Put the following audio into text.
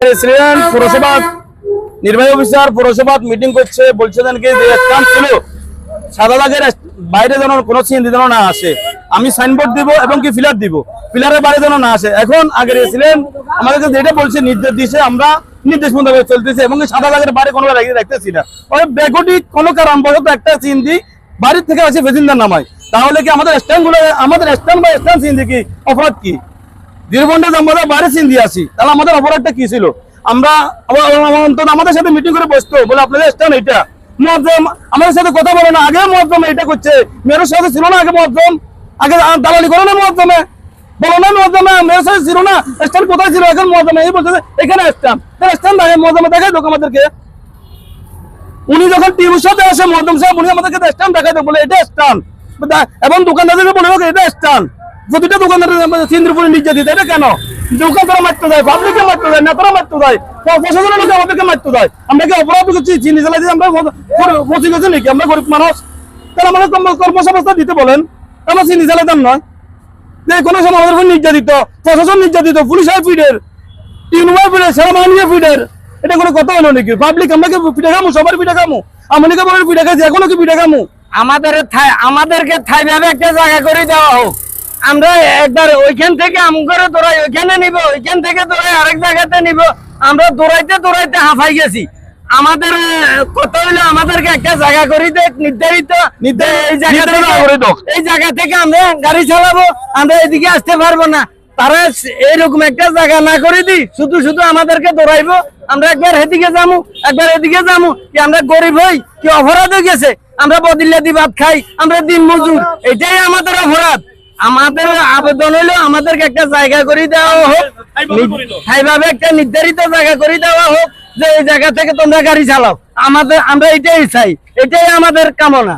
President পৌরসভা নির্বাহী officer পৌরসভা মিটিং করছে, বলছে যে স্ট্যাম্প ছিল সাদা দাগের বাইরে যেন কোনো সিএনজি যেন না আসে। আমি সাইনবোর্ড দিব এবং কি ফিলার দিব, ফিলারের বাইরে যেন না আসে। এখন আগে রেসিডেন্ট আমাদেরকে যেটা বলছে নির্দেশ দিয়েছে, আমরা নির্দেশ মোতাবেক চলতেছি এবং সাদা দাগের বাইরে কোনো রাখতেছি না। ওই ব্যাগটি কোনো কারণবশত একটা সিএনজি বাড়ির থেকে আসে প্যাসেঞ্জার নামায়, তাহলে কি আমাদের স্ট্যান্ডগুলো আমাদের স্ট্যান্ড বা স্ট্যান্ড সিএনজি কি অপরাধ কি? দীর্ঘণ্ড আমরা বাইরে সিএনজি আসি, তাহলে আমাদের অপরাধটা কি ছিল? আমরা অন্তত আমাদের সাথে মিটিং করে বসতো, বলে আপনাদের স্ট্যান্ড এটা মুআজ্জম আমাদের সাথে কথা বলে না। আগে মুআজ্জম এটা করছে, মেয়রের সাথে ছিল না আগে মুআজ্জম, আগে দালালি করে না মুআজ্জমে, বলো না মুআজ্জমে মেয়রের সাথে ছিল না, স্ট্যান্ড কোথায় ছিল? এখন মুআজ্জমে এই বলছে এখানে স্ট্যান্ড, স্ট্যান্ড আগে মুআজ্জমে দেখাই দেখ আমাদেরকে। উনি যখন টিভির সাথে আসে মুআজ্জম সাহেব, উনি আমাদেরকে স্ট্যান্ড দেখাই দেখ, বলে এটা স্ট্যান্ড, এবং দোকানদারদেরকে বলে এটা স্ট্যান্ড। প্রতিটা দোকানদারের সিন্দ্রপুরে নির্যাত দিতে, এটা কেন? দোকানদারা মারতে যায়, পাবলিককে মারতে যায়, নেতারা মারতে যায়, প্রশাসনের লোক আমাদেরকে মারতে যায়। আমরা কি অপরাধ করছি? চিনি জ্বালাই দিয়ে আমরা বসে গেছি নাকি? আমরা গরিব মানুষ, তাহলে আমাদের কর্মসংস্থান দিতে বলেন, আমরা চিনি জ্বালাইতাম নয়। যে কোনো সময় আমাদের উপর নির্যাতিত, প্রশাসন নির্যাতিত, পুলিশ ফিডের, ইউনিভার ফিডের, সেনাবাহিনী ফিডের, এটা কোনো কথা হলো নাকি? পাবলিক আমরা কি পিঠা খামু? সবার পিঠা খামু? আমলিকে বলে পিঠা খাইছি, এখনো কি পিঠা খামু? আমাদেরকে ঠাই ভাবে একটা জায়গা করে দেওয়া হোক। আমরা একবার ওইখান থেকে আম করে দৌড়াই ওইখানে নিব, ওইখান থেকে দৌড়াই আরেক জায়গাতে নিব। আমরা দৌড়াইতে দৌড়াইতে হাঁফাই গেছি। আমাদের কথা হইলো আমাদেরকে একটা জায়গা করে দেখ, নির্ধারিত এই জায়গা থেকে আমরা গাড়ি চালাবো, আমরা এদিকে আসতে পারবো না। তারা এইরকম একটা জায়গা না করে দি, শুধু শুধু আমাদেরকে দৌড়াইবো। আমরা একবার এদিকে যাবো, একবার এদিকে যাবো। কি আমরা গরিব হই? কি অপরাধ হয়ে গেছে? আমরা বদিল্লা দি ভাত খাই, আমরা দিন মজুর, এটাই আমাদের অপরাধ। আমাদের আবেদন হলো আমাদেরকে একটা জায়গা করে দেওয়া হোক, এইভাবে একটা নির্ধারিত জায়গা করে দেওয়া হোক যে এই জায়গা থেকে তোমরা গাড়ি চালাও। আমরা এটাই চাই, এটাই আমাদের কামনা।